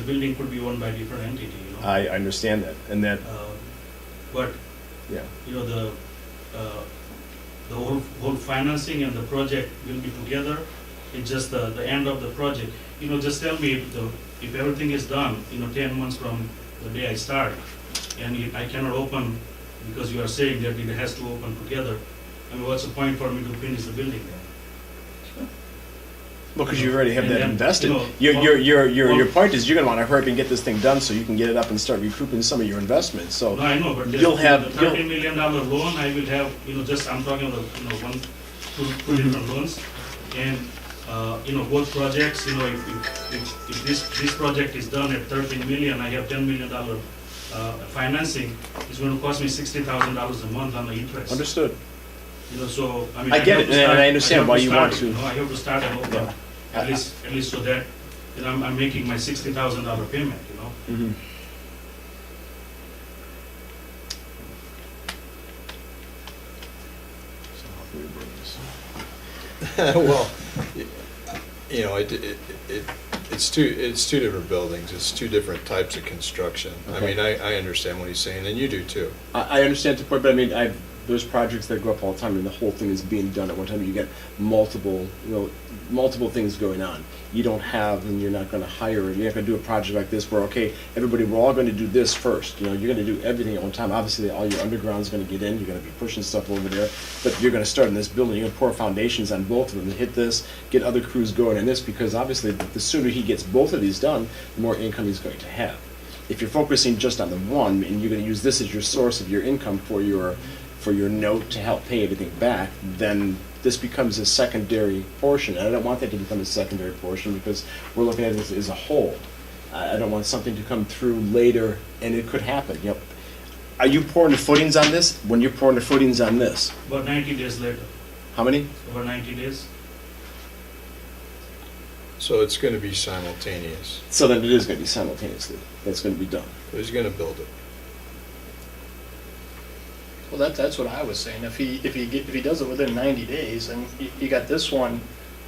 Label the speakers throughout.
Speaker 1: building could be owned by different entity,
Speaker 2: I understand that, and that,
Speaker 1: But,
Speaker 2: yeah.
Speaker 1: The whole financing and the project will be together. It's just the end of the project. Just tell me if everything is done, 10 months from the day I start, and I cannot open because you are saying that it has to open together. I mean, what's the point for me to finish the building then?
Speaker 2: Well, because you already have that
Speaker 1: And then,
Speaker 2: invested.
Speaker 1: you know,
Speaker 2: Your point is you're gonna wanna hurry up and get this thing done so you can get it up and start recouping some of your investments, so.
Speaker 1: No, I know, but
Speaker 2: You'll have-
Speaker 1: the $30 million loan, I will have, I'm talking about, two different loans. And, both projects, if this project is done at 13 million, I have $10 million financing, it's going to cost me $60,000 a month on the interest.
Speaker 2: Understood.
Speaker 1: So, I mean.
Speaker 2: I get
Speaker 1: have
Speaker 2: it,
Speaker 1: to
Speaker 2: and
Speaker 1: start-
Speaker 2: I understand why you want
Speaker 1: start it,
Speaker 2: to.
Speaker 1: I have to start and open,
Speaker 2: Yeah.
Speaker 1: at least so that, I'm making my $60,000 payment,
Speaker 2: Mhm. So how can we word this?
Speaker 3: Well, it's two different buildings, it's two different types of construction. I
Speaker 2: Okay.
Speaker 3: mean, I understand what he's saying, and you do too.
Speaker 2: I understand the point, but I mean, there's projects that go up all the time, and the whole thing is being done at one time. You get multiple things going on. You don't have, and you're not going to hire, you're not going to do a project like this where, okay, everybody, we're all going to do this first. You're going to do everything at one time. Obviously, all your underground is going to get in. You're going to be pushing stuff over there, but you're going to start in this building. You're going to pour foundations on both of them and hit this, get other crews going in this, because obviously, the sooner he gets both of these done, the more income he's going to have. If you're focusing just on the one, and you're going to use this as your source of your income for your note to help pay everything back, then this becomes a secondary portion. And I don't want that to become a secondary portion because we're looking at it as a whole. I don't want something to come through later, and it could happen. Are you pouring the footings on this? When you're pouring the footings on this,
Speaker 1: About 90 days later,
Speaker 2: how many?
Speaker 1: over 90 days.
Speaker 3: So it's gonna be simultaneous.
Speaker 2: So then it is going to be simultaneously. That's going to be done.
Speaker 3: He's gonna build it.
Speaker 4: Well, that's what I was saying. If he does it within 90 days, and you got this one,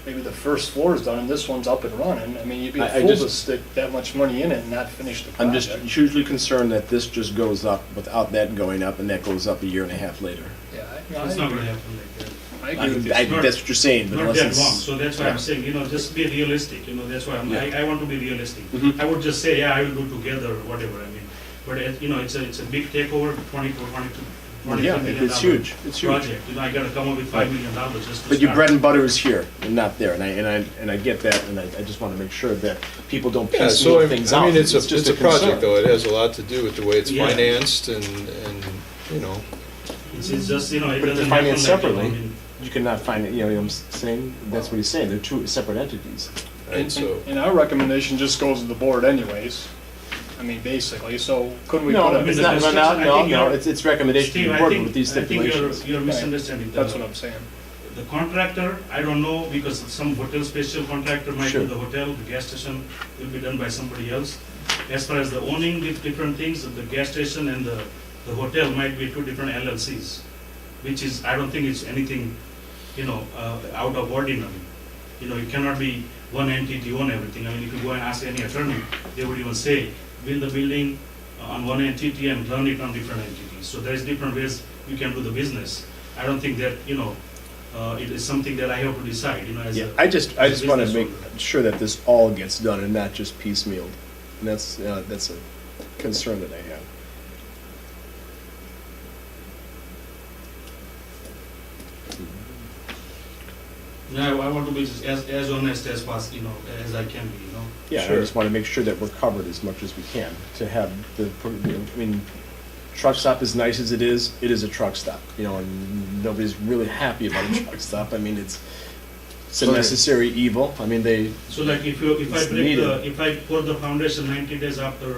Speaker 4: maybe the first floor is done and this one's up and running. I mean, you'd be a
Speaker 2: I
Speaker 4: fool to
Speaker 2: just-
Speaker 4: stick that much money in it and not finish the
Speaker 2: I'm
Speaker 4: project.
Speaker 2: just hugely concerned that this just goes up without that going up, and that goes up a year and a half later.
Speaker 4: Yeah,
Speaker 1: It's
Speaker 4: I
Speaker 1: not going
Speaker 4: agree.
Speaker 1: to happen like that.
Speaker 4: I agree with you.
Speaker 2: That's what you're saying, but
Speaker 1: Not
Speaker 2: unless
Speaker 1: that
Speaker 2: it's...
Speaker 1: long, so that's why
Speaker 2: yeah.
Speaker 1: I'm saying, just be realistic, that's why
Speaker 2: Yeah.
Speaker 1: I want to be realistic.
Speaker 2: Mhm.
Speaker 1: I would just say, yeah, I will do together, or whatever, I mean, but it's a big takeover, $22
Speaker 2: Yeah,
Speaker 1: million
Speaker 2: it's huge. It's huge.
Speaker 1: project, I gotta come up with $5 million just to
Speaker 2: But your
Speaker 1: start.
Speaker 2: bread and butter is here and not there, and I get that, and I just want to make sure that people don't
Speaker 3: Yeah,
Speaker 2: piecemeal
Speaker 3: so
Speaker 2: things
Speaker 3: I
Speaker 2: out.
Speaker 3: mean, it's
Speaker 2: just
Speaker 3: a project
Speaker 2: concern.
Speaker 3: though, it has a lot to do with the way it's
Speaker 1: Yeah.
Speaker 3: financed and,
Speaker 1: It's just, it
Speaker 2: But if they're
Speaker 1: doesn't happen
Speaker 2: financed
Speaker 1: like that,
Speaker 2: separately,
Speaker 1: I mean,
Speaker 2: you cannot find it. You know what I'm saying? That's what he's saying. They're two separate entities.
Speaker 3: and so.
Speaker 4: And our recommendation just goes to the board anyways. I mean, basically, so couldn't we
Speaker 2: No,
Speaker 4: put
Speaker 2: it's
Speaker 4: a,
Speaker 2: not.
Speaker 1: construction, I
Speaker 2: No,
Speaker 1: think
Speaker 2: no.
Speaker 1: you're-
Speaker 2: It's recommendation to
Speaker 1: Steve,
Speaker 2: the
Speaker 1: I
Speaker 2: board
Speaker 1: think
Speaker 2: with these stipulations.
Speaker 1: you're misunderstanding.
Speaker 4: that's what I'm saying.
Speaker 1: The contractor, I don't know, because some hotel special contractor might
Speaker 2: Sure.
Speaker 1: do the hotel, the gas station will be done by somebody else. As far as the owning different things, the gas station and the hotel might be two different LLCs, which is, I don't think it's anything, out of ordinary. You cannot be one entity own everything. I mean, if you go and ask any attorney, they would even say, build the building on one entity and run it on different entities. So there's different ways you can do the business. I don't think that, it is something that I have to decide, as
Speaker 2: Yeah,
Speaker 1: a.
Speaker 2: I just
Speaker 1: as a
Speaker 2: want to
Speaker 1: business
Speaker 2: make
Speaker 1: owner.
Speaker 2: sure that this all gets done and not just piecemealed. And that's a concern that I have.
Speaker 1: No, I want to be as honest as possible, as I can be,
Speaker 2: Yeah, I
Speaker 3: Sure.
Speaker 2: just want to make sure that we're covered as much as we can to have I mean, truck stop as nice as it is a truck stop, and nobody's really happy about a truck stop. I mean, it's a
Speaker 3: So-
Speaker 2: necessary evil. I mean,
Speaker 1: So like if I
Speaker 2: It's
Speaker 1: break
Speaker 2: needed.
Speaker 1: if I pour the foundation 90 days after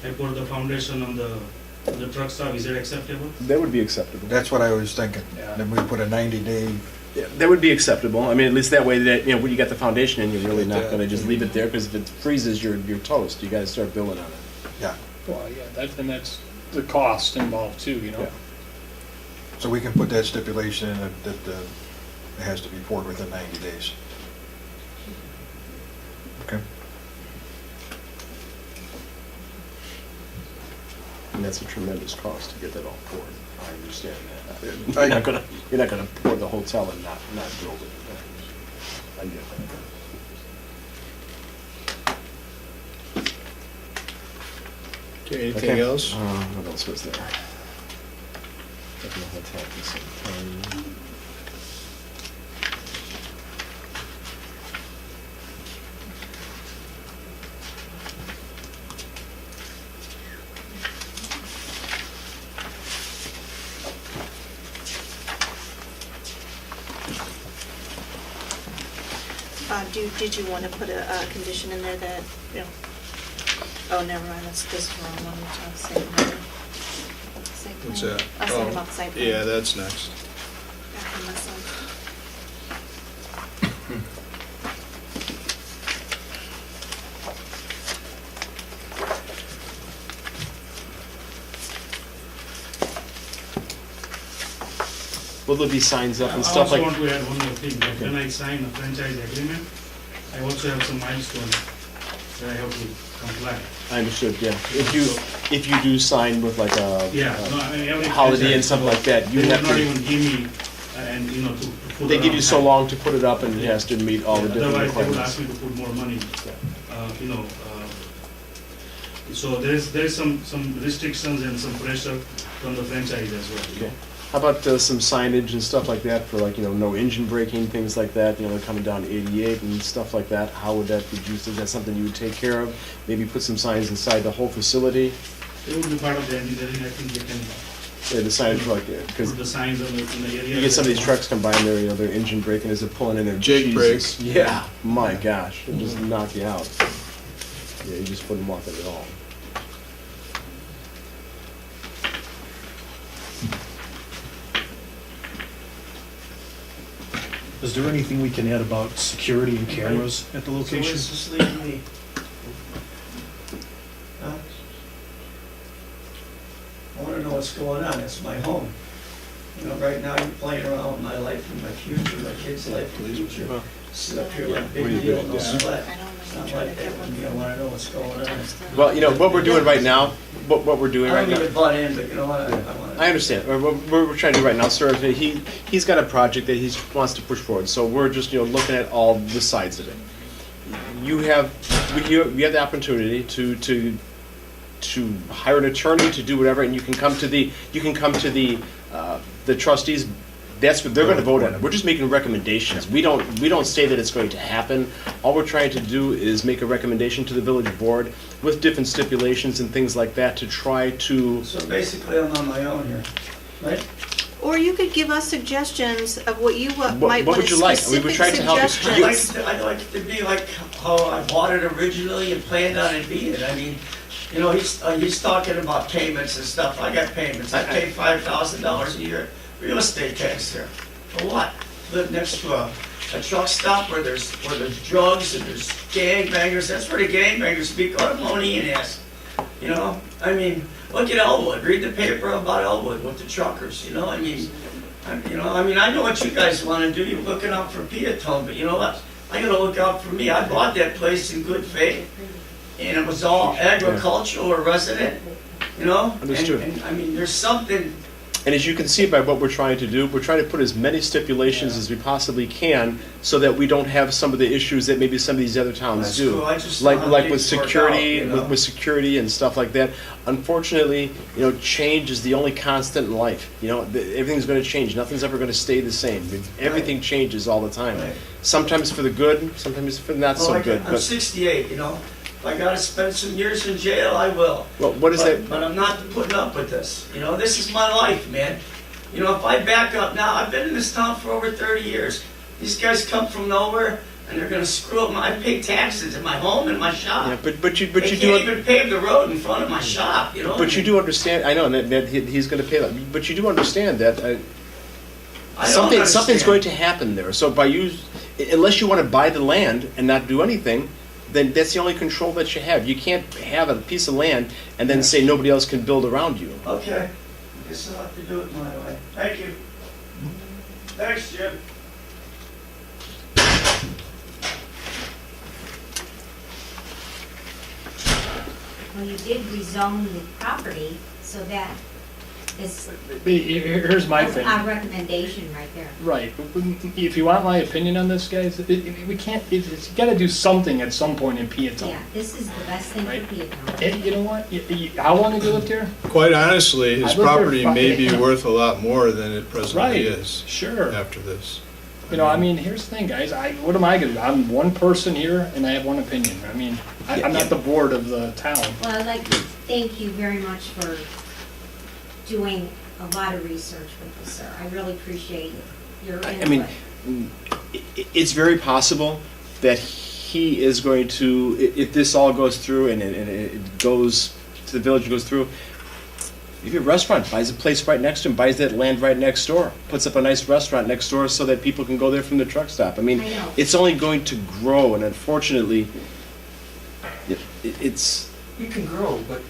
Speaker 1: I pour the foundation on the truck stop, is it acceptable?
Speaker 2: that would be acceptable.
Speaker 5: That's what I was thinking.
Speaker 4: Yeah.
Speaker 5: Then we put a 90-day,
Speaker 2: Yeah, that would be acceptable. I mean, at least that way that, when you got the foundation in, you're really not
Speaker 3: Yeah.
Speaker 2: going to just leave it there, because if it freezes, you're toast. You got to start building on it.
Speaker 5: yeah.
Speaker 4: Well, yeah, that's the cost involved too,
Speaker 2: Yeah.
Speaker 5: So we can put that stipulation in that it has to be poured within 90 days. Okay.
Speaker 2: And that's a tremendous cost to get that all poured. I understand that. You're not gonna pour the hotel and not build it. I get that.
Speaker 3: Okay, anything
Speaker 2: Okay.
Speaker 3: else?
Speaker 2: What else was there? Checking the hotel at the same time.
Speaker 6: Did you want to put a condition in there that, you know, oh, never mind, that's this wrong one, which I'll say later. Site plan.
Speaker 3: What's that?
Speaker 6: I was thinking
Speaker 3: Oh,
Speaker 6: about the site plan.
Speaker 3: Yeah, that's next.
Speaker 6: After myself.
Speaker 2: Will there be signs up and
Speaker 1: I
Speaker 2: stuff
Speaker 1: also
Speaker 2: like?
Speaker 1: want to add one more thing, that when I sign a franchise agreement, I also have some milestones that I have to comply.
Speaker 2: I understood, yeah. If you do sign with like a
Speaker 1: Yeah, no, I mean, every.
Speaker 2: holiday and
Speaker 1: franchise,
Speaker 2: something like that, you
Speaker 1: They
Speaker 2: have
Speaker 1: would not
Speaker 2: to,
Speaker 1: even give me, and, you know, to put.
Speaker 2: they
Speaker 1: it
Speaker 2: give
Speaker 1: on
Speaker 2: you so
Speaker 1: time.
Speaker 2: long to put it up and it has to meet all the
Speaker 1: Yeah,
Speaker 2: different
Speaker 1: otherwise, they would ask
Speaker 2: requirements.
Speaker 1: me to put more money, you know. So there is some restrictions and some pressure from the franchise as well. you know.
Speaker 2: Okay. How about some signage and stuff like that for like, no engine braking, things like that, they're coming down 88 and stuff like that? How would that be used? Is that something you would take care of? Maybe put some signs inside the whole facility?
Speaker 1: It would be part of the engineering, I think they can
Speaker 2: Yeah, the signage for like, because
Speaker 1: put the signs in the area.
Speaker 2: you get some of these trucks come by and they're engine braking as they're pulling in there.
Speaker 3: Jake
Speaker 2: Jesus.
Speaker 3: brakes.
Speaker 2: Yeah, my gosh, it'll just knock you out. Yeah, you just wouldn't want that at all.
Speaker 7: Is there anything we can add about security and cameras at the
Speaker 8: So
Speaker 7: location?
Speaker 8: where's this leading me? Huh? I wanna know what's going on, it's my home. You know, right now you're playing around with my life and my future, my kid's life and future.
Speaker 2: Well,
Speaker 8: Sit up here like
Speaker 2: What are
Speaker 8: big
Speaker 2: you
Speaker 8: deal,
Speaker 2: doing?
Speaker 8: no
Speaker 2: Yeah.
Speaker 8: sweat.
Speaker 6: I don't
Speaker 8: It's
Speaker 6: know,
Speaker 8: not
Speaker 6: trying
Speaker 8: like
Speaker 6: to
Speaker 8: that
Speaker 6: get
Speaker 8: with me, I
Speaker 6: one.
Speaker 8: wanna know what's going on.
Speaker 2: Well, what we're doing right now, what we're doing
Speaker 8: I
Speaker 2: right
Speaker 8: don't
Speaker 2: now.
Speaker 8: even butt in, but you know what, I wanna.
Speaker 2: I understand. What we're trying to do right now, sir, is he's got a project that he wants to push forward, so we're just, looking at all the sides of it. You have the opportunity to hire an attorney to do whatever, and you can come to the trustees. That's what they're gonna vote on it. We're just making recommendations. We don't say that it's going to happen. All we're trying to do is make a recommendation to the village board with different stipulations and things like that to try to.
Speaker 8: So basically, I'm on my own here, right?
Speaker 6: Or you could give us suggestions of what you might
Speaker 2: What
Speaker 6: want,
Speaker 2: would you like? We
Speaker 6: specific
Speaker 2: would try to help you.
Speaker 6: suggestions.
Speaker 8: I'd like it to be like how I bought it originally and planned on it being. I mean, he's talking about payments and stuff. I got payments. I pay $5,000 a year real estate tax there. For what? Live next to a truck stop where there's drugs and there's gangbangers. That's where the gangbangers speak Armonian ass. I mean, look at Elwood. Read the paper about Elwood with the truckers. I know what you guys want to do. You're looking out for Peatone, but you know what? I got to look out for me. I bought that place in good faith, and it was all agricultural or resident.
Speaker 2: Understood.
Speaker 8: And I mean, there's something.
Speaker 2: And as you can see by what we're trying to do, we're trying to put as many stipulations as we possibly can so that we don't have some of the issues that maybe some of these other towns
Speaker 8: That's
Speaker 2: do.
Speaker 8: cool. I just
Speaker 2: Like
Speaker 8: know how
Speaker 2: like with
Speaker 8: things work
Speaker 2: security,
Speaker 8: out,
Speaker 2: with security and stuff like that. Unfortunately, change is the only constant in life. Everything's going to change. Nothing's ever going to stay the same. Everything changes all the time.
Speaker 8: Right.
Speaker 2: Sometimes for the good, sometimes for not so good.
Speaker 8: I'm
Speaker 2: But
Speaker 8: 68, If I gotta spend some years in jail, I will.
Speaker 2: well, what is that?
Speaker 8: But I'm not putting up with this. This is my life, man. If I back up now, I've been in this town for over 30 years. These guys come from nowhere, and they're gonna screw up I pay taxes in my home and my shop.
Speaker 2: Yeah, but you
Speaker 8: They
Speaker 2: do.
Speaker 8: can't even pave the road in front of my shop,
Speaker 2: But you do understand. I know that he's going to pay that. But you do understand that.
Speaker 8: I don't
Speaker 2: Something's
Speaker 8: understand.
Speaker 2: going to happen there. So unless you want to buy the land and not do anything, then that's the only control that you have. You can't have a piece of land and then say nobody else can build around you.
Speaker 8: Okay. I guess I'll have to do it my way. Thank you. Thanks, Jim.
Speaker 9: Well, you did rezone the property, So that is
Speaker 4: Here's my
Speaker 9: a
Speaker 4: thing.
Speaker 9: recommendation right there.
Speaker 4: Right. If you want my opinion on this, guys, we can't, you gotta do something at some point in Peatone.
Speaker 9: Yeah, this is the best thing for
Speaker 4: Right.
Speaker 9: Peatone.
Speaker 4: And you know what? How long have you lived here?
Speaker 3: Quite honestly, his
Speaker 4: I lived there
Speaker 3: property may be
Speaker 4: five-
Speaker 3: worth a lot more than it
Speaker 4: Right.
Speaker 3: presently is
Speaker 4: Sure.
Speaker 3: after this.
Speaker 4: You know, I mean, here's the thing, guys, what am I gonna do? I'm one person here and I have one opinion. I mean, I'm not the board of the town.
Speaker 9: Well, I'd like to thank you very much for doing a lot of research with this, sir. I really appreciate your input.
Speaker 2: I mean, it's very possible that he is going to, if this all goes through and it goes to the village, goes through, maybe a restaurant buys a place right next to him, buys that land right next door, puts up a nice restaurant next door so that people can go there from the truck stop. I mean,
Speaker 9: I know.
Speaker 2: it's only going to grow, and unfortunately, it's,
Speaker 10: You can grow, but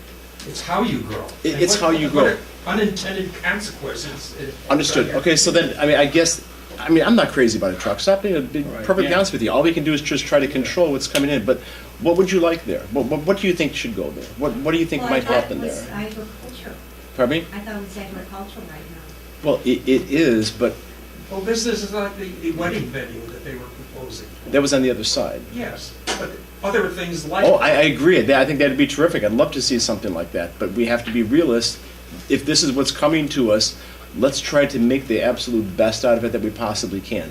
Speaker 10: it's how you grow.
Speaker 2: It's
Speaker 10: And
Speaker 2: how you grow.
Speaker 10: what are unintended consequences.
Speaker 2: understood. Okay, so then, I mean, I guess, I mean, I'm not crazy about a truck stop, to be perfectly
Speaker 4: yeah.
Speaker 2: honest with you. All we can do is just try to control what's coming in, but what would you like there? What do you think should go there? What do you think
Speaker 9: Well, I
Speaker 2: might
Speaker 9: thought
Speaker 2: happen
Speaker 9: it was
Speaker 2: there?
Speaker 9: agriculture.
Speaker 2: Pardon me?
Speaker 9: I thought it was agricultural right now.
Speaker 2: Well, it is, but
Speaker 10: Well, this is like the wedding venue that they were proposing.
Speaker 2: that was on the other side.
Speaker 10: Yes, but other things like.
Speaker 2: Oh, I agree. I think that'd be terrific. I'd love to see something like that, but we have to be realists. If this is what's coming to us, let's try to make the absolute best out of it that we possibly can.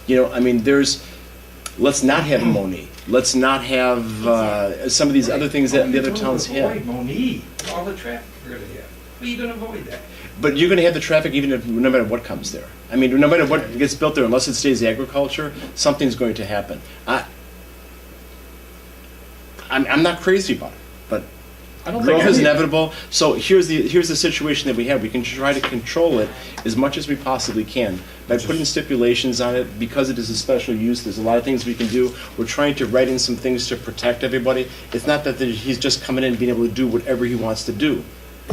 Speaker 2: You know, I mean, let's not have Moni. Let's not have some of these other things that the other towns have.
Speaker 10: Avoid Moni, all the traffic we're gonna have. How are you gonna avoid that?
Speaker 2: But you're going to have the traffic even if, no matter what comes there. I mean, no matter what gets built there, unless it stays agriculture, something's going to happen. I'm not crazy about it, but
Speaker 4: I don't think
Speaker 2: growth is
Speaker 4: any-
Speaker 2: inevitable. So here's the situation that we have. We can try to control it as much as we possibly can by putting stipulations on it. Because it is a special use, there's a lot of things we can do. We're trying to write in some things to protect everybody. It's not that he's just coming in and being able to do whatever he wants to do.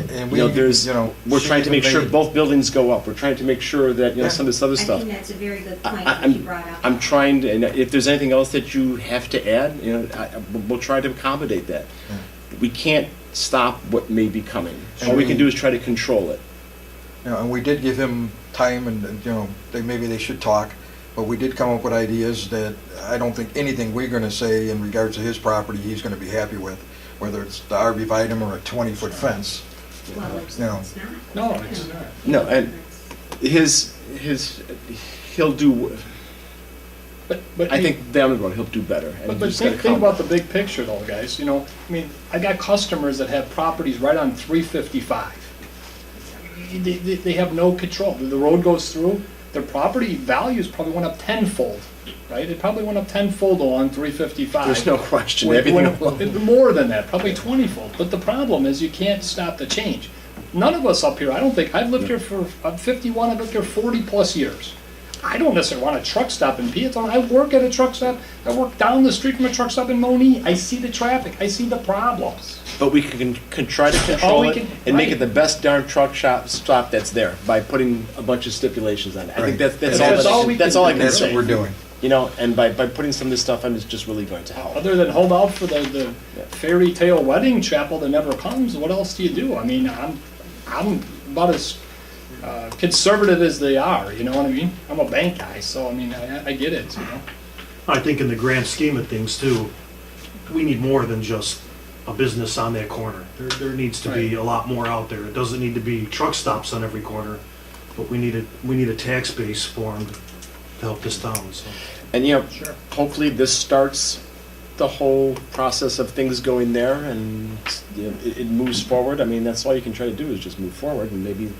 Speaker 5: And
Speaker 2: You know, there's, we're
Speaker 5: she
Speaker 2: trying to make
Speaker 5: even
Speaker 2: sure
Speaker 5: made-
Speaker 2: both buildings go up. We're trying to make sure that, you know,
Speaker 5: Yeah.
Speaker 2: some of this other
Speaker 9: I
Speaker 2: stuff.
Speaker 9: think that's a very good point
Speaker 2: I-
Speaker 9: that you brought up.
Speaker 2: I'm trying to, and if there's anything else that you have to add, you know, we'll try to accommodate that. We can't stop what may be coming. All we can do is try to control it.
Speaker 5: And we did give him time and, maybe they should talk, but we did come up with ideas that I don't think anything we're gonna say in regards to his property, he's gonna be happy with, whether it's the arborvitae or a 20-foot fence.
Speaker 9: Well, it's
Speaker 5: No.
Speaker 9: it's not.
Speaker 4: No, it's not.
Speaker 2: No, and he'll do,
Speaker 4: But
Speaker 2: I think down the road, he'll do better. And
Speaker 4: But
Speaker 2: he's gotta
Speaker 4: think
Speaker 2: come.
Speaker 4: about the big picture though, guys, you know, I mean, I got customers that have properties right on 355. They have no control. The road goes through, their property values probably went up tenfold, right? It probably went up tenfold along 355.
Speaker 2: There's no question.
Speaker 4: Went-
Speaker 2: Everything
Speaker 4: went more than that, probably 20-fold. But the problem is you can't stop the change. None of us up here, I don't think, I've lived here for, I'm 51, I've lived here 40-plus years. I don't necessarily want a truck stop in Peatone. I work at a truck stop. I work down the street from a truck stop in Moni. I see the traffic. I see the problems.
Speaker 2: But we can try to control
Speaker 4: we
Speaker 2: it
Speaker 4: can-
Speaker 2: and make
Speaker 4: right.
Speaker 2: it the best darn truck stop that's there by putting a bunch of stipulations on it. I think
Speaker 5: Right.
Speaker 2: that's all
Speaker 4: we
Speaker 2: that's
Speaker 4: can
Speaker 2: all I
Speaker 4: do.
Speaker 2: can
Speaker 5: That's what
Speaker 2: say.
Speaker 5: we're doing.
Speaker 2: You know, and by putting some of this stuff on, it's just really going to help.
Speaker 4: Other than hold out for the fairy tale wedding chapel that never comes, what else do you do? I mean, I'm about as conservative as they are, you know what I mean? I'm a bank guy, so I mean, I get it, you know?
Speaker 7: I think in the grand scheme of things too, we need more than just a business on that corner. There needs to be
Speaker 4: Right.
Speaker 7: a lot more out there. It doesn't need to be truck stops on every corner, but we need a tax base formed to help this town, so.
Speaker 2: And you know,
Speaker 4: Sure.
Speaker 2: hopefully this starts the whole process of things going there, and you know, it moves forward. I mean, that's all you can try to do is just move forward, and maybe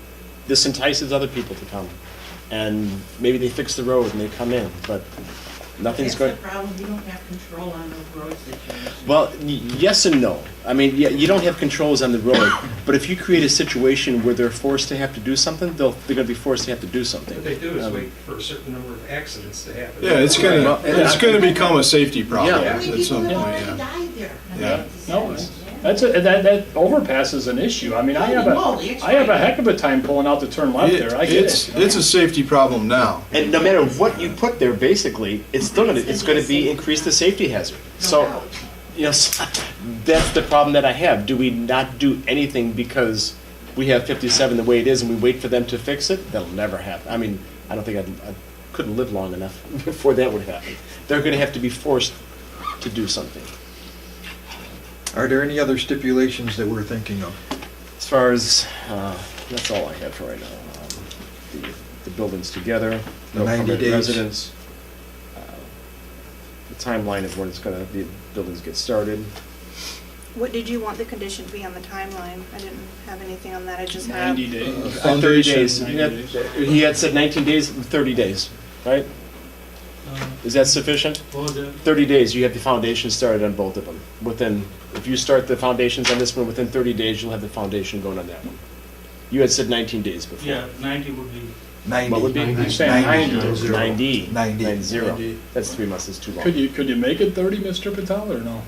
Speaker 2: this entices other people to come, and maybe they fix the road and they come in, but nothing's going.
Speaker 11: That's the problem, you don't have control on those roads that you mentioned.
Speaker 2: Well, yes and no. I mean, yeah, you don't have controls on the road, but if you create a situation where they're forced to have to do something, they're going to be forced to have to do something.
Speaker 10: What they do is wait for a certain number of accidents to happen.
Speaker 3: Yeah, it's gonna become a safety problem
Speaker 2: Yeah.
Speaker 11: How many
Speaker 3: at
Speaker 11: people
Speaker 3: some
Speaker 11: have
Speaker 3: point,
Speaker 11: already
Speaker 3: yeah.
Speaker 11: died there?
Speaker 3: Yeah.
Speaker 4: No, that overpass is an issue. I mean, I have a heck of a time pulling out to turn left there. I get it.
Speaker 3: It's a safety problem now.
Speaker 2: And no matter what you put there, basically, it's still going to be increase the safety hazard. So, you know, that's the problem that I have. Do we not do anything because we have 57 the way it is and we wait for them to fix it, that'll never happen. I mean, I don't think I couldn't live long enough before that would happen. They're going to have to be forced to do something.
Speaker 5: Are there any other stipulations that we're thinking of?
Speaker 2: As far as, that's all I have for right now. The buildings together, no
Speaker 5: 90
Speaker 2: permanent
Speaker 5: days.
Speaker 2: residents, the timeline of when it's gonna, the buildings get started.
Speaker 6: What did you want the condition to be on the timeline? I didn't have anything on that, I just have.
Speaker 4: 90 days.
Speaker 2: 30
Speaker 3: Foundation,
Speaker 2: days.
Speaker 4: 90
Speaker 2: Yeah,
Speaker 4: days.
Speaker 2: he had said 19 days, 30 days, right? Is that sufficient?
Speaker 1: For the,
Speaker 2: 30 days, you have the foundation started on both of them. Within, if you start the foundations on this one, within 30 days, you'll have the foundation going on that one. You had said 19 days before.
Speaker 1: yeah, 90 would be,
Speaker 5: 90.
Speaker 2: What would be?
Speaker 4: I'm saying 90.
Speaker 2: 90.
Speaker 5: 90.
Speaker 2: 90. That's 3 months, that's too long.
Speaker 4: Could you make it 30, Mr. Patel, or no?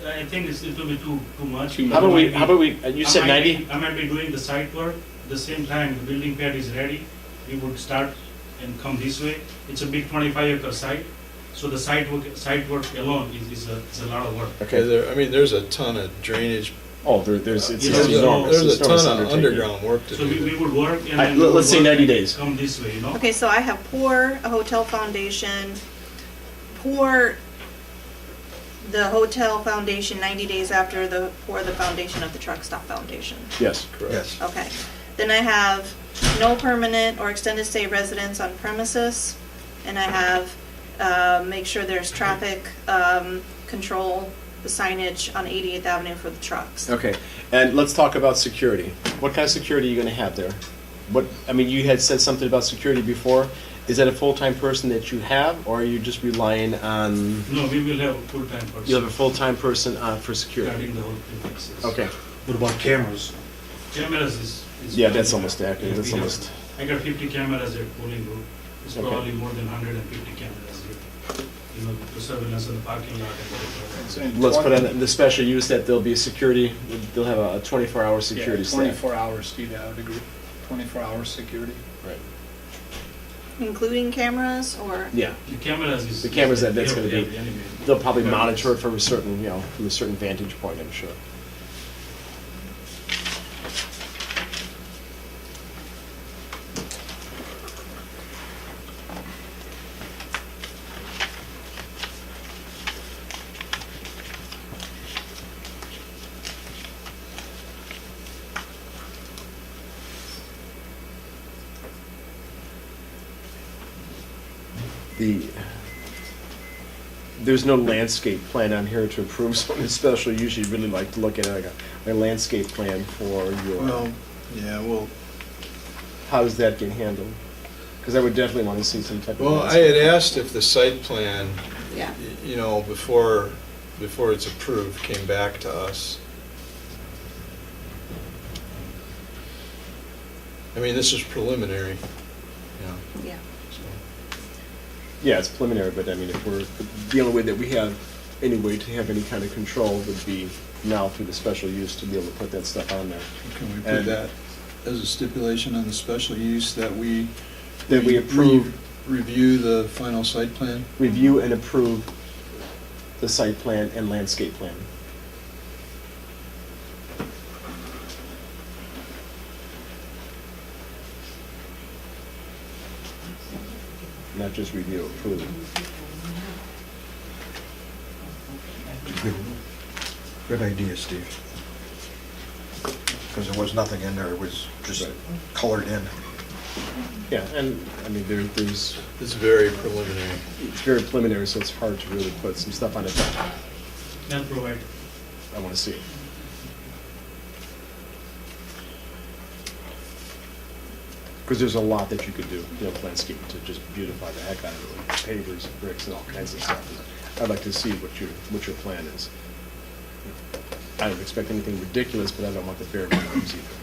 Speaker 1: I think it will be too much.
Speaker 4: Too
Speaker 2: How about we, you
Speaker 1: I
Speaker 2: said
Speaker 1: might
Speaker 2: 90?
Speaker 1: be- I might be doing the site work, at the same time, the building pad is ready, we would start and come this way. It's a big 25-acre site, so the site work alone is a lot of work.
Speaker 3: Okay,
Speaker 2: Okay.
Speaker 3: I mean, there's a ton of drainage.
Speaker 2: Oh, there's, it's
Speaker 1: Yeah,
Speaker 3: There's
Speaker 2: enormous.
Speaker 3: a
Speaker 2: It's enormous
Speaker 3: ton of
Speaker 2: undertaking.
Speaker 3: underground work to
Speaker 1: So we
Speaker 3: do.
Speaker 1: would work and
Speaker 2: I-
Speaker 1: then. we would
Speaker 2: let's say
Speaker 1: work
Speaker 2: 90
Speaker 1: and
Speaker 2: days.
Speaker 1: Come this way, you know?
Speaker 6: Okay, so I have pour a hotel foundation, pour the hotel foundation 90 days after pour the foundation of the truck stop foundation.
Speaker 2: Yes.
Speaker 3: Correct.
Speaker 5: Yes.
Speaker 6: Okay. Then I have no permanent or extended stay residents on premises, and I have, make sure there's traffic, control, the signage on 88th Avenue for the trucks.
Speaker 2: Okay, and let's talk about security. What kind of security are you gonna have there? What, I mean, you had said something about security before. Is that a full-time person that you have, or are you just relying on,
Speaker 1: No, we will have a full-time person.
Speaker 2: you have a full-time person for security?
Speaker 1: Guarding the whole premises.
Speaker 2: Okay,
Speaker 7: What about cameras?
Speaker 1: Cameras is.
Speaker 2: yeah, that's almost accurate, that's
Speaker 1: We have-
Speaker 2: almost,
Speaker 1: I got 50 cameras at Bowling Grove. It's
Speaker 2: Okay.
Speaker 1: probably more than 150 cameras here. You know, the surveillance in the parking lot and everything.
Speaker 4: Saying
Speaker 2: let's put
Speaker 4: 20
Speaker 2: on the special use that there'll be a security, they'll have a 24-hour security
Speaker 4: Yeah,
Speaker 2: staff.
Speaker 4: 24 hours, Steve, I would agree. 24 hours security.
Speaker 2: Right.
Speaker 6: Including cameras, or?
Speaker 2: Yeah,
Speaker 1: The cameras is.
Speaker 2: The cameras that's
Speaker 1: they
Speaker 2: gonna
Speaker 1: have
Speaker 2: be-
Speaker 1: anyway.
Speaker 2: they'll probably
Speaker 1: Cameras.
Speaker 2: monitor it from a certain, you know, from a certain vantage point, I'm sure. There's no landscape plan on here to approve, so in special use, you'd really like to look at like a landscape plan for your,
Speaker 3: Well, yeah, well,
Speaker 2: how does that get handled? Because I would definitely want to see some type of.
Speaker 3: well, I
Speaker 2: landscape.
Speaker 3: had asked if the site plan,
Speaker 6: Yeah.
Speaker 3: you know, before it's approved, came back to us. I mean, this is preliminary, you know,
Speaker 6: Yeah.
Speaker 3: so.
Speaker 2: Yeah, it's preliminary, but I mean, if we're, the only way that we have any way to have any kind of control would be now through the special use to be able to put that stuff on there.
Speaker 12: Can we put
Speaker 2: And-
Speaker 12: that as a stipulation on the special use that we?
Speaker 2: That we approve,
Speaker 12: Review the final site plan?
Speaker 2: review and approve the site plan and landscape plan. Not just review, approve.
Speaker 5: Good idea, Steve. Because there was nothing in there, it was just colored in.
Speaker 2: Yeah, and, I mean, there's,
Speaker 3: It's very preliminary.
Speaker 2: it's very preliminary, so it's hard to really put some stuff on it that
Speaker 1: They'll provide.
Speaker 2: I want to see. Because there's a lot that you could do, you know, landscape to just beautify the heck out of it, with pavers and bricks and all kinds of stuff. I'd like to see what your plan is. I don't expect anything ridiculous, but I don't want the bare minimums either.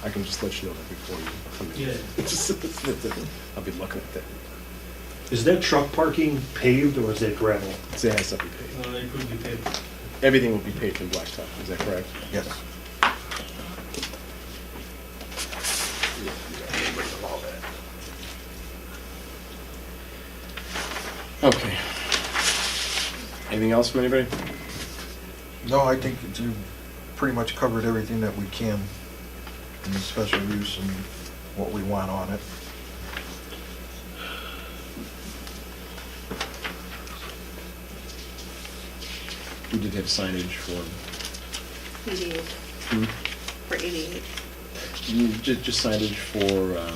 Speaker 2: I can just let you know that before you come in.
Speaker 1: Yeah.
Speaker 2: I'll be looking at that.
Speaker 7: Is that truck parking paved or is that gravel?
Speaker 2: It has to be paved.
Speaker 1: It would be paid.
Speaker 2: Everything will be paved in blacktop, is that correct?
Speaker 5: Yes.
Speaker 2: Okay. Anything else from anybody?
Speaker 5: No, I think that you pretty much covered everything that we can. and the special use and what we want on it.
Speaker 2: We did have signage for,
Speaker 6: 88,
Speaker 2: hmm,
Speaker 6: for 88.
Speaker 2: just signage for,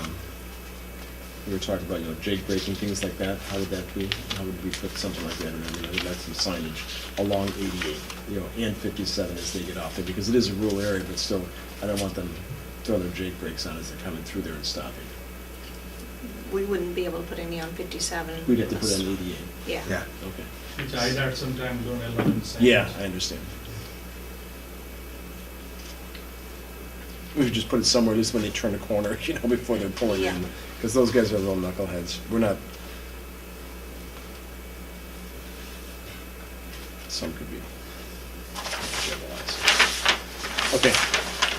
Speaker 2: we were talking about, jake breaking, things like that. How would that be? How would we put something like that in there? We'd like some signage along 88, and 57 as they get off there, because it is a rural area, but still, I don't want them throwing their jake brakes on as they're coming through there and stopping.
Speaker 6: We wouldn't be able to put any on 57.
Speaker 2: We'd have to put in 88.
Speaker 6: Yeah.
Speaker 5: Yeah.
Speaker 2: Okay.
Speaker 1: Which I had sometimes don't allow in signage.
Speaker 2: Yeah, I understand. We should just put it somewhere, at least when they turn the corner, before they're pulling in.
Speaker 6: Yeah.
Speaker 2: Because those guys are real knuckleheads. We're not. Some could be. Okay.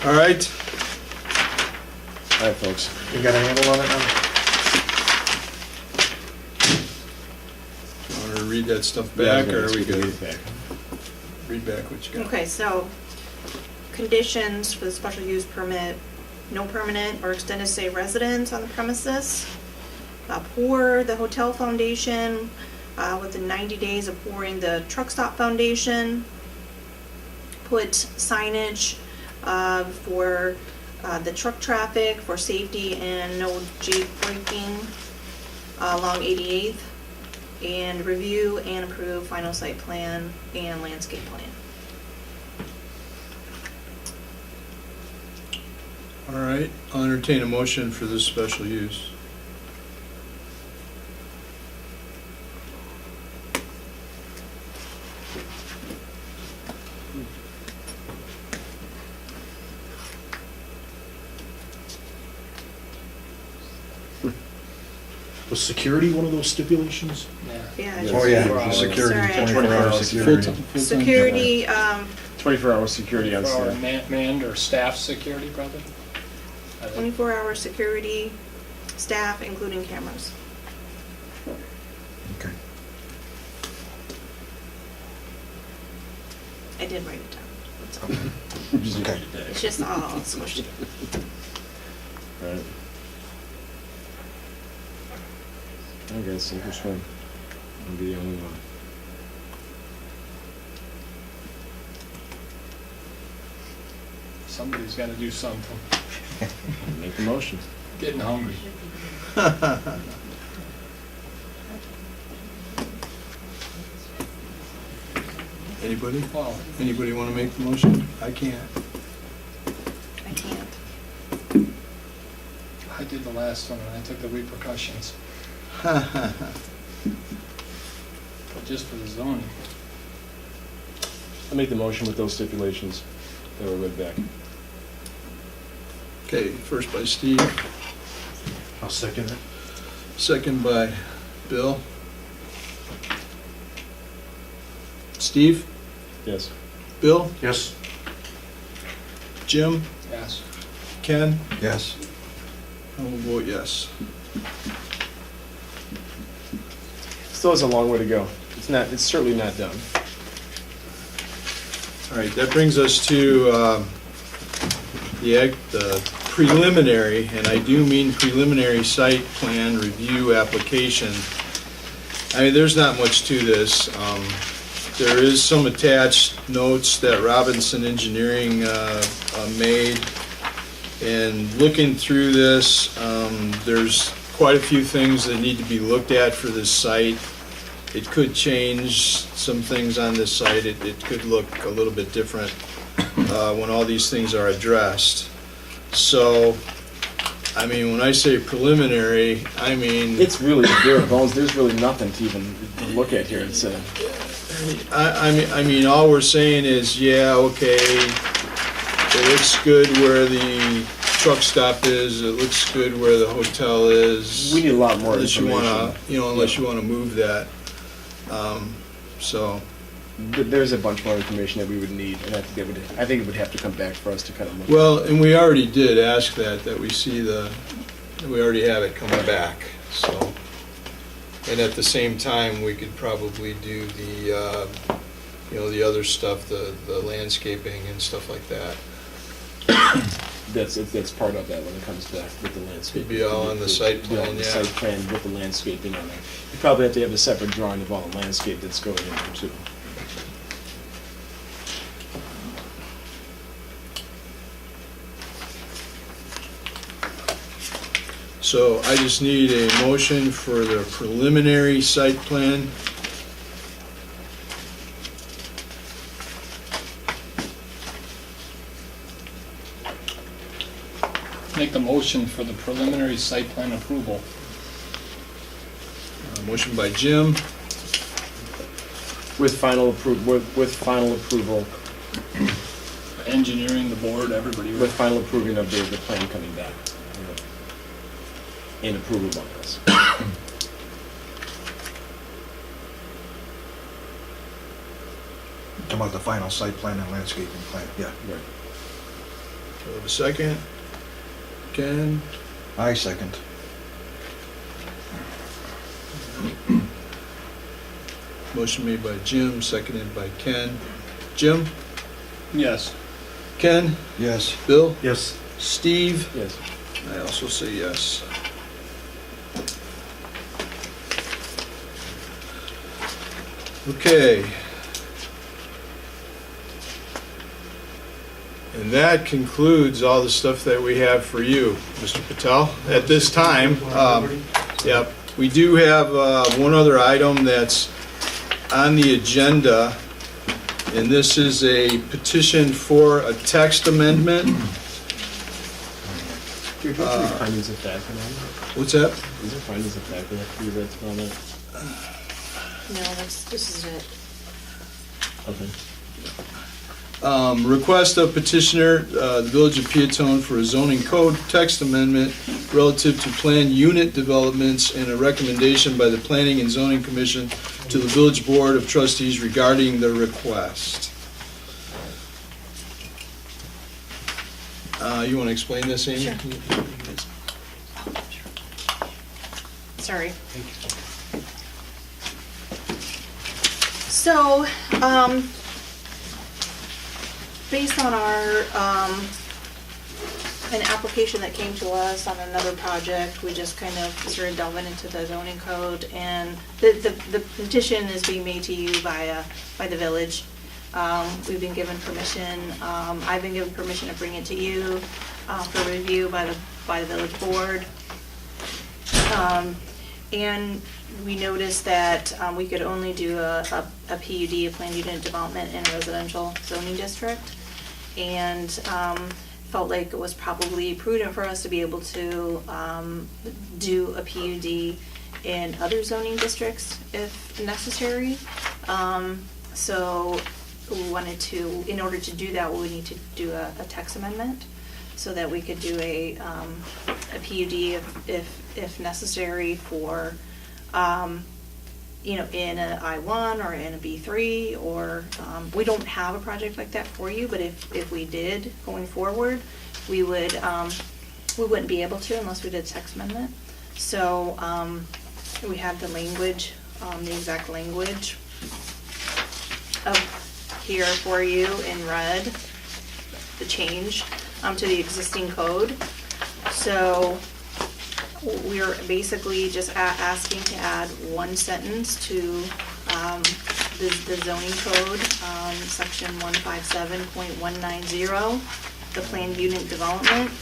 Speaker 3: All right,
Speaker 2: All right, folks.
Speaker 3: you got a handle on it now? Want to read that stuff back, or are we good?
Speaker 2: Read it back.
Speaker 3: Read back what you got.
Speaker 6: Okay, so conditions for the special use permit: no permanent or extended stay residents on the premises. Pour the hotel foundation within 90 days of pouring the truck stop foundation. Put signage for the truck traffic for safety and no jake braking along 88th. And review and approve final site plan and landscape plan.
Speaker 3: All right, I'll entertain a motion for this special use.
Speaker 7: Was security one of those stipulations?
Speaker 6: Yeah.
Speaker 2: Yeah.
Speaker 5: Oh, yeah,
Speaker 4: 24 hours.
Speaker 5: security,
Speaker 6: Sorry.
Speaker 5: 24-hour security.
Speaker 12: Full-time.
Speaker 6: Security,
Speaker 2: 24-hour security on
Speaker 4: For our
Speaker 2: site.
Speaker 4: manned or staff security, probably? I think.
Speaker 6: 24-hour security, staff, including cameras.
Speaker 5: Okay.
Speaker 6: I did write it down. That's all.
Speaker 2: Just
Speaker 5: Okay.
Speaker 2: read it back.
Speaker 6: It's just all smushed.
Speaker 2: Right. I guess sink or swim. I'll be the only one.
Speaker 4: Somebody's gotta do something.
Speaker 2: Make the motion.
Speaker 4: Getting hungry.
Speaker 3: Anybody?
Speaker 4: Well,
Speaker 3: Anybody want to make the motion? I can't.
Speaker 6: I can't.
Speaker 4: I did the last one and I took the repercussions, but just for the zoning.
Speaker 2: I'll make the motion with those stipulations that were read back.
Speaker 3: Okay, first by Steve,
Speaker 7: I'll second it.
Speaker 3: second by Bill. Steve?
Speaker 2: Yes.
Speaker 3: Bill?
Speaker 7: Yes.
Speaker 3: Jim?
Speaker 4: Yes.
Speaker 3: Ken?
Speaker 5: Yes.
Speaker 3: I will vote yes.
Speaker 2: Still has a long way to go. It's certainly not done.
Speaker 3: All right, that brings us to the preliminary, and I do mean preliminary site plan review application. I mean, there's not much to this. There is some attached notes that Robinson Engineering made. And looking through this, there's quite a few things that need to be looked at for this site. It could change some things on this site. It could look a little bit different when all these things are addressed. So, I mean, when I say preliminary, I mean...
Speaker 2: It's really bare bones. There's really nothing to even look at here. It's
Speaker 3: I mean, all we're saying is, yeah, okay, it looks good where the truck stop is, it looks good where the hotel is.
Speaker 2: we need a lot more
Speaker 3: Unless you
Speaker 2: information.
Speaker 3: wanna, unless you wanna move that. So,
Speaker 2: There's a bunch more information that we would need, and I think it would have to come back for us to kind of look.
Speaker 3: well, and we already did ask that we see we already have it coming back, so. And at the same time, we could probably do the, the other stuff, the landscaping and stuff like that.
Speaker 2: that's part of that when it comes back with the landscape.
Speaker 3: It'd be all on the site
Speaker 2: Be all
Speaker 3: plan,
Speaker 2: on the
Speaker 3: yeah.
Speaker 2: site plan with the landscaping on it. You probably have to have a separate drawing of all the landscape that's going in there too.
Speaker 3: So I just need a motion for the preliminary site plan.
Speaker 4: Make the motion for the preliminary site plan approval.
Speaker 3: Motion by Jim,
Speaker 2: With final approval,
Speaker 4: Engineering, the board, everybody.
Speaker 2: with final approving of the plan coming back. And approval by us.
Speaker 5: Talking about the final site plan and landscaping plan, yeah.
Speaker 2: Right.
Speaker 3: do I have a second? Ken,
Speaker 5: I second.
Speaker 3: motion made by Jim, seconded by Ken. Jim,
Speaker 4: Yes.
Speaker 3: Ken,
Speaker 5: Yes.
Speaker 3: Bill,
Speaker 7: Yes.
Speaker 3: Steve,
Speaker 2: Yes.
Speaker 3: I also say yes. Okay. And that concludes all the stuff that we have for you, Mr. Patel. At this time, yep, we do have one other item that's on the agenda, and this is a petition for a text amendment.
Speaker 2: Here, don't you read findings of fact on that?
Speaker 3: What's that?
Speaker 2: Is there findings of fact that have to be read on that?
Speaker 6: No, this is it.
Speaker 2: Okay.
Speaker 3: Request of petitioner, the Village of Peatone for a zoning code text amendment relative to planned unit developments and a recommendation by the Planning and Zoning Commission to the Village Board of Trustees regarding the request. You want to explain this, Amy?
Speaker 6: Sure. Sorry. So, based on our, an application that came to us on another project, we just kind of started delving into the zoning code, and the petition is being made to you by the village. We've been given permission, I've been given permission to bring it to you, for review by the village board. And we noticed that, we could only do a PUD, a planned unit development in a residential zoning district. And, felt like it was probably prudent for us to be able to, do a PUD in other zoning districts if necessary. So we wanted to, in order to do that, we would need to do a text amendment so that we could do a PUD if necessary for, in a I-1 or in a B3, or, we don't have a project like that for you, but if we did going forward, we wouldn't be able to unless we did text amendment. So, we have the language, the exact language of here for you in red, the change, to the existing code. So, we're basically just asking to add one sentence to the zoning code, section 157.190, the planned unit development.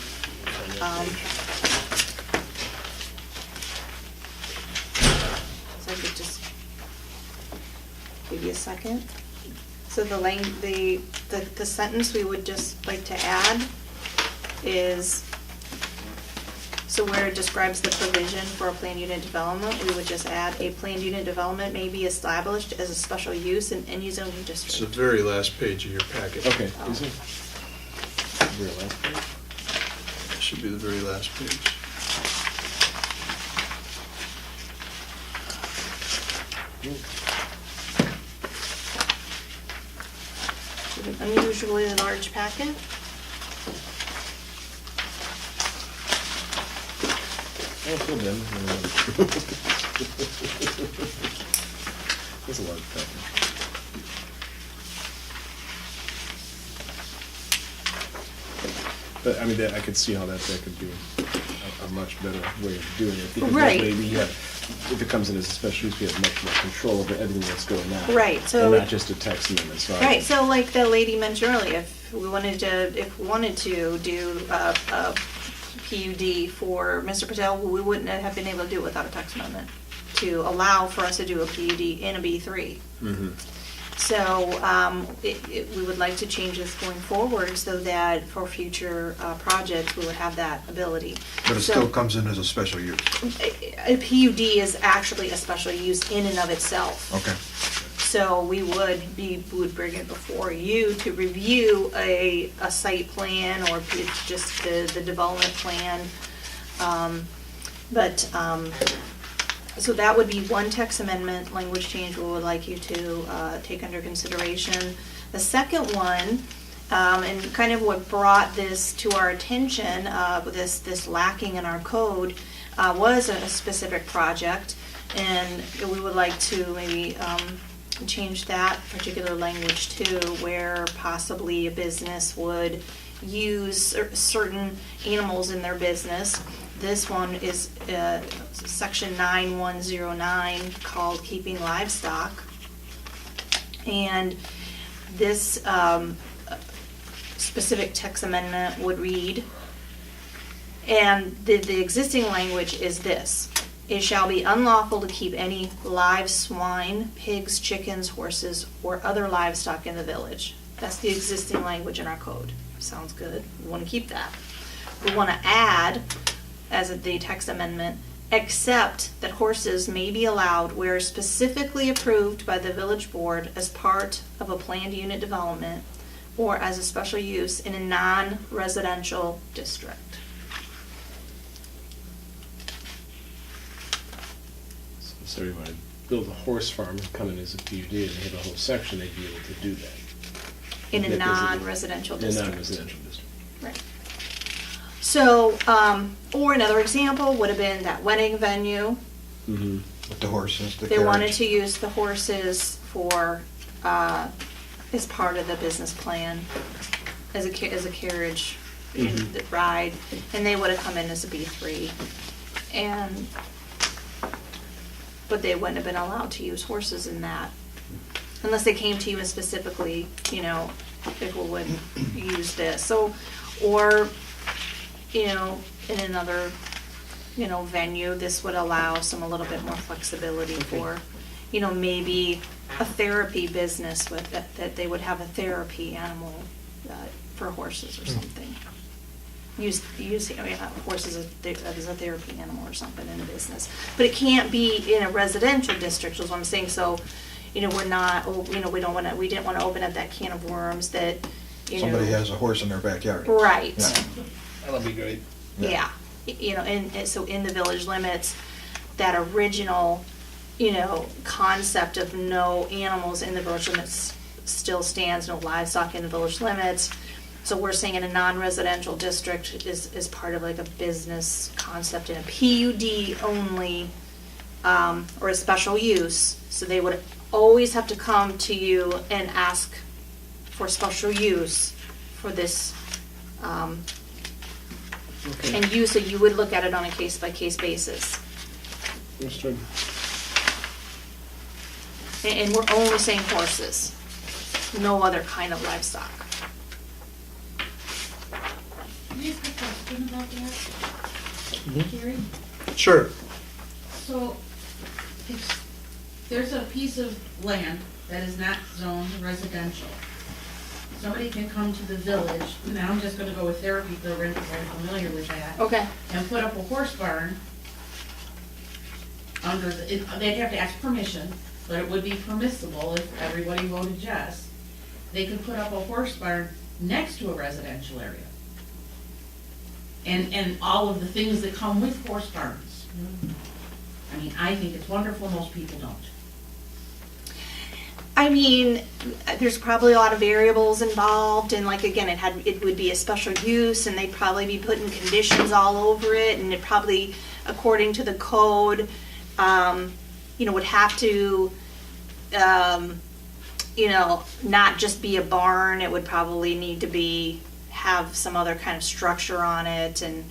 Speaker 6: So I could just give you a second. So the sentence we would just like to add is, so where it describes the provision for a planned unit development, we would just add, a planned unit development may be established as a special use in any zoning
Speaker 3: It's the
Speaker 6: district.
Speaker 3: very last page of your packet.
Speaker 2: Okay, is it? Real last page?
Speaker 3: It should be the very last page.
Speaker 6: An unusually large packet.
Speaker 2: Oh, cool, then. That's a large package. But, I mean, I could see how that could be a much better way of doing it. Because
Speaker 6: Right.
Speaker 2: that way we have, if it comes in as a special use, we have much more control over everything that's going on.
Speaker 6: Right, so-
Speaker 2: And not just a text amendment, so.
Speaker 6: Right, so like the lady mentioned earlier, if we wanted to do a PUD for Mr. Patel, we wouldn't have been able to do it without a text amendment to allow for us to do a PUD in a B3.
Speaker 2: Mhm.
Speaker 6: So we would like to change this going forward so that for future projects, we would have that ability.
Speaker 5: But it
Speaker 6: So-
Speaker 5: still comes in as a special use.
Speaker 6: A PUD is actually a special use in and of itself.
Speaker 5: Okay.
Speaker 6: So we would bring it before you to review a site plan or just the development plan. So that would be one text amendment, language change we would like you to take under consideration. The second one, and kind of what brought this to our attention, this lacking in our code, was a specific project. And we would like to maybe change that particular language too, where possibly a business would use certain animals in their business. This one is section 9109 called keeping livestock. And this specific text amendment would read, and the existing language is this: it shall be unlawful to keep any live swine, pigs, chickens, horses, or other livestock in the village. That's the existing language in our code. Sounds good. We want to keep that. We want to add, as the text amendment, except that horses may be allowed where specifically approved by the village board as part of a planned unit development or as a special use in a non-residential district.
Speaker 2: So you want to build a horse farm, come in as a PUD, and they have a whole section, they'd be able to do that.
Speaker 6: In a
Speaker 2: That doesn't-
Speaker 6: non-residential
Speaker 2: In a
Speaker 6: district.
Speaker 2: non-residential district.
Speaker 6: Right. So, or another example would have been that wedding venue.
Speaker 2: Mm-hmm.
Speaker 5: With the horses, the
Speaker 6: They wanted
Speaker 5: carriage.
Speaker 6: to use the horses for, as part of the business plan, as a carriage the ride, and they would have come in as a B3. But they wouldn't have been allowed to use horses in that, unless they came to you and specifically, people would use this. So, or, in another, venue, this would allow a little bit more flexibility for, maybe a therapy business with, that they would have a therapy animal for horses or something. Use horses as a therapy animal or something in a business. But it can't be in a residential district, is what I'm saying. So, we're not, we didn't want to open up that can of worms that,
Speaker 5: Somebody has a horse in their backyard.
Speaker 6: Right.
Speaker 5: Yeah.
Speaker 4: That'll be great.
Speaker 6: Yeah, and so in the village limits, that original, concept of no animals in the village limits still stands, no livestock in the village limits. So we're saying in a non-residential district is part of like a business concept in a PUD only, or a special use. So they would always have to come to you and ask for special use for this, and so you would look at it on a case-by-case basis.
Speaker 2: Understood.
Speaker 6: And we're only saying horses, no other kind of livestock.
Speaker 11: Can I ask a question about that? Gary?
Speaker 3: Sure.
Speaker 11: So, if there's a piece of land that is not zoned residential, somebody can come to the village, now I'm just gonna go with therapy program because I'm familiar with that.
Speaker 6: Okay.
Speaker 11: And put up a horse barn under they'd have to ask permission, but it would be permissible if everybody voted yes. They could put up a horse barn next to a residential area. And all of the things that come with horse barns. I mean, I think it's wonderful, most people don't.
Speaker 6: I mean, there's probably a lot of variables involved, and like, again, it would be a special use, and they'd probably be putting conditions all over it, and it probably, according to the code, would have to, not just be a barn, it would probably need to have some other kind of structure on it, and,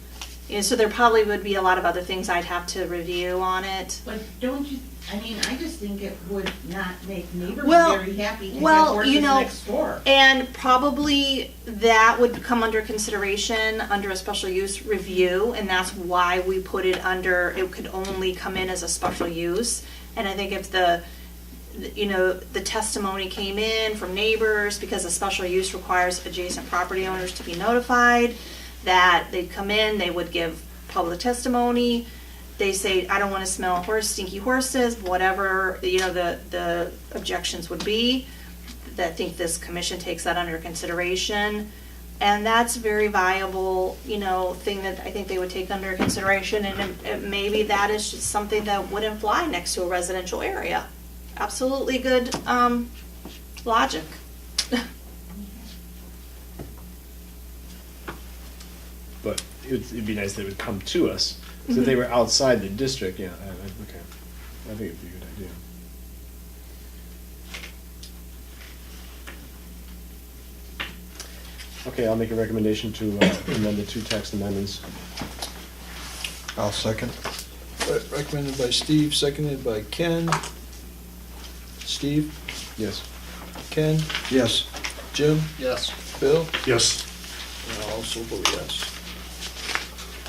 Speaker 6: you know, so there probably would be a lot of other things I'd have to review on it.
Speaker 11: But don't you, I mean, I just think it would not make neighbors
Speaker 6: Well-
Speaker 11: very happy to
Speaker 6: well,
Speaker 11: have horses
Speaker 6: you know,
Speaker 11: next door.
Speaker 6: And probably that would come under consideration under a special use review, and that's why we put it under, it could only come in as a special use. And I think if the testimony came in from neighbors, because a special use requires adjacent property owners to be notified, that they'd come in, they would give public testimony, they say, I don't want to smell stinky horses, whatever, the objections would be. I think this commission takes that under consideration. And that's a very viable, thing that I think they would take under consideration. And maybe that is just something that wouldn't fly next to a residential area. Absolutely good logic.
Speaker 2: But it'd be nice that it would come to us. So if they were outside the district, okay. I think it'd be a good idea. Okay, I'll make a recommendation to amend the two text amendments.
Speaker 5: I'll second.
Speaker 3: Recommended by Steve, seconded by Ken. Steve,
Speaker 2: Yes.
Speaker 3: Ken,
Speaker 5: Yes.
Speaker 3: Jim,
Speaker 4: Yes.
Speaker 3: Bill,
Speaker 7: Yes.
Speaker 3: and I also vote yes.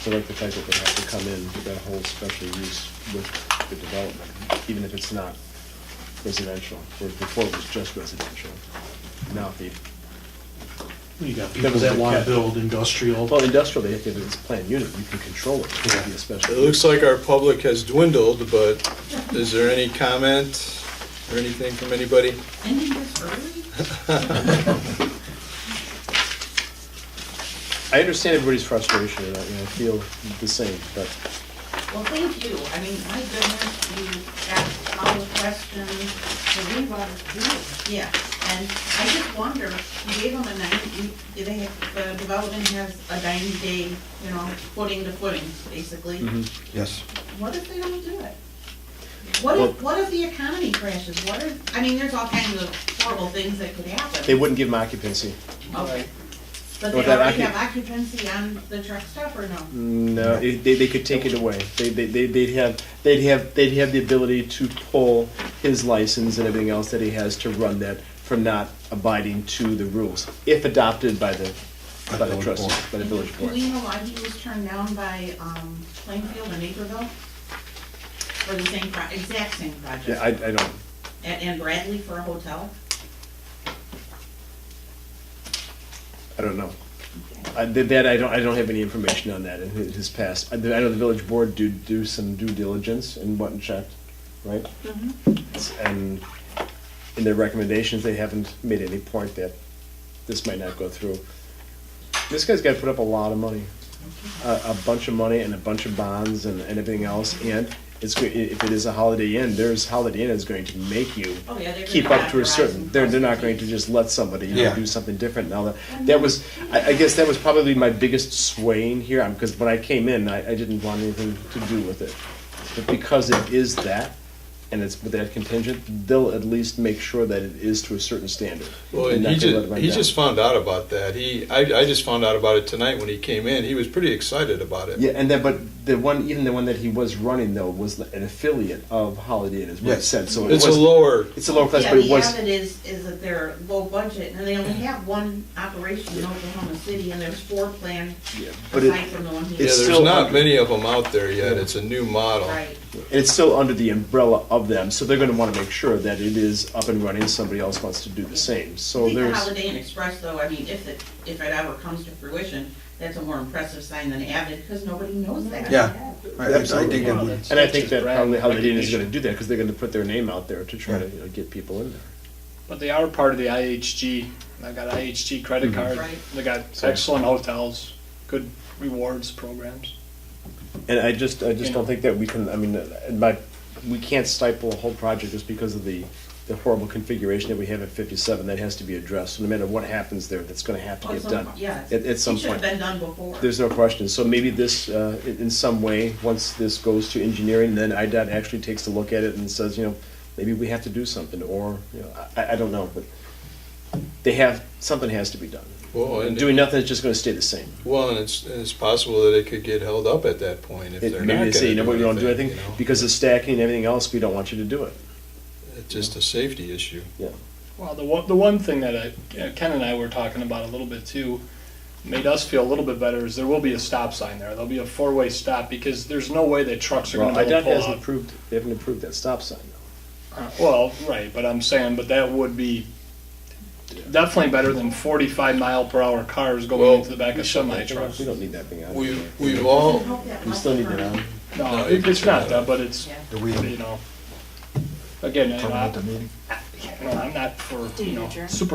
Speaker 2: So like the fact that they have to come in with that whole special use with the development, even if it's not residential, whereas before it was just residential. Now if they,
Speaker 7: You got
Speaker 2: That
Speaker 7: people
Speaker 2: was
Speaker 7: that
Speaker 2: the
Speaker 7: want to
Speaker 2: cat.
Speaker 7: build industrial.
Speaker 2: well, industrial, they have to have this planned unit, you can control it, it would be a special
Speaker 3: It
Speaker 2: use.
Speaker 3: looks like our public has dwindled, but is there any comment or anything from anybody?
Speaker 11: Ending this early?
Speaker 2: I understand everybody's frustration, and I feel the same, but
Speaker 11: Well, thank you. I mean, my goodness, you asked all the questions. Yeah, and I just wonder, you gave them a 90, the development has a 90-day, footing to footing, basically.
Speaker 5: Yes.
Speaker 11: What if they don't do it?
Speaker 2: Well-
Speaker 11: What if the economy crashes? There's all kinds of horrible things that could happen.
Speaker 2: they wouldn't give them occupancy.
Speaker 11: Okay. But
Speaker 2: Well,
Speaker 11: they
Speaker 2: that
Speaker 11: already
Speaker 2: occup-
Speaker 11: have occupancy on the truck stop or no?
Speaker 2: No, they could take it away. They'd have the ability to pull his license and everything else that he has to run that from not abiding to the rules, if adopted by the
Speaker 5: village
Speaker 2: trustees,
Speaker 5: board.
Speaker 2: by the village
Speaker 11: Do
Speaker 2: board.
Speaker 11: we know why he was turned down by Plainfield and Naperville? For the exact same project?
Speaker 2: Yeah, I don't.
Speaker 11: And Bradley for a hotel?
Speaker 2: I don't know. I don't have any information on that in his past. I know the village board do some due diligence and went and checked, right? And in their recommendations, they haven't made any point that this might not go through. This guy's got to put up a lot of money, a bunch of money and a bunch of bonds and everything else. And if it is a Holiday Inn, Holiday Inn is going to make you
Speaker 11: Oh, yeah, they're
Speaker 2: keep
Speaker 11: gonna
Speaker 2: up to a certain.
Speaker 11: authorize
Speaker 2: They're not going to just let somebody
Speaker 5: Yeah.
Speaker 2: do something different. Now that was, I guess that was probably my biggest swaying here, because when I came in, I didn't want anything to do with it. But because it is that, and it's with that contingent, they'll at least make sure that it is to a certain standard.
Speaker 3: Well,
Speaker 2: and
Speaker 3: and
Speaker 2: not
Speaker 3: he
Speaker 2: gonna let it
Speaker 3: just,
Speaker 2: run
Speaker 3: he
Speaker 2: down.
Speaker 3: just found out about that. I just found out about it tonight when he came in. He was pretty excited about it.
Speaker 2: Yeah, and then, but even the one that he was running though was an affiliate of Holiday Inn, is what it
Speaker 5: Yes.
Speaker 2: said. So
Speaker 3: It's a
Speaker 2: was,
Speaker 3: lower,
Speaker 2: it's a lower class,
Speaker 11: Yeah,
Speaker 2: but it
Speaker 11: the
Speaker 2: was.
Speaker 11: added is that they're low budget, and they only have one operation in Oklahoma City, and there's 4 planned
Speaker 2: Yeah, but it,
Speaker 11: aside from the one
Speaker 3: yeah,
Speaker 11: here.
Speaker 2: It's
Speaker 3: there's
Speaker 2: still
Speaker 3: not
Speaker 2: under-
Speaker 3: many of them out there yet.
Speaker 2: Yeah.
Speaker 3: It's a new model.
Speaker 11: Right.
Speaker 2: it's still under the umbrella of them, so they're going to want to make sure that it is up and running. Somebody else wants to do the same.
Speaker 11: I
Speaker 2: So
Speaker 11: think the
Speaker 2: there's.
Speaker 11: Holiday Inn Express, though, I mean, if it ever comes to fruition, that's a more impressive sign than Avid, because nobody knows that.
Speaker 5: Yeah. I think
Speaker 2: Absolutely.
Speaker 5: it would.
Speaker 2: And I think
Speaker 4: Just
Speaker 2: that
Speaker 4: brand
Speaker 2: probably Holiday Inn is
Speaker 4: recognition.
Speaker 2: going to do that because they're going to put their name out there to try to get people in there.
Speaker 4: But they are part of the IHG. They got IHG credit card.
Speaker 11: Right.
Speaker 4: They got excellent hotels, good rewards programs.
Speaker 2: And I just don't think that we can. I mean, we can't stifle a whole project just because of the horrible configuration that we have at 57. That has to be addressed. So no matter what happens there, that's going to have to
Speaker 11: Oh,
Speaker 2: get
Speaker 11: some-
Speaker 2: done
Speaker 11: Yeah.
Speaker 2: at some
Speaker 11: It should have
Speaker 2: point.
Speaker 11: been done before.
Speaker 2: There's no question. So maybe this, in some way, once this goes to engineering, then IDOT actually takes a look at it and says, maybe we have to do something, or I don't know, but something has to be done.
Speaker 3: Well, and,
Speaker 2: Doing nothing is just gonna stay the same.
Speaker 3: well, and it's possible that it could get held up at that point if they're not
Speaker 2: Maybe
Speaker 3: gonna
Speaker 2: they say, you know what, you don't do
Speaker 3: anything,
Speaker 2: anything,
Speaker 3: you know?
Speaker 2: because of stacking and everything else, we don't want you to do it.
Speaker 3: It's just a safety issue.
Speaker 4: Well, the one thing that Ken and I were talking about a little bit too, made us feel a little bit better, is there will be a stop sign there. There'll be a four-way stop, because there's no way that trucks are
Speaker 2: Well,
Speaker 4: gonna be able
Speaker 2: IDOT
Speaker 4: to pull
Speaker 2: hasn't
Speaker 4: out.
Speaker 2: approved, they haven't approved that stop sign though.
Speaker 4: Well, right, but I'm saying, but that would be definitely better than 45-mile-per-hour cars going
Speaker 3: Well,
Speaker 4: into the back of semi trucks.
Speaker 2: We don't need that thing on.
Speaker 3: We've all,
Speaker 2: We still need that on.
Speaker 4: No,
Speaker 3: No,
Speaker 4: it's not that, but it's,
Speaker 5: Do we
Speaker 4: you know, again, you know,
Speaker 5: terminate the meeting?
Speaker 4: I'm not for, you know,
Speaker 6: Danger.
Speaker 4: super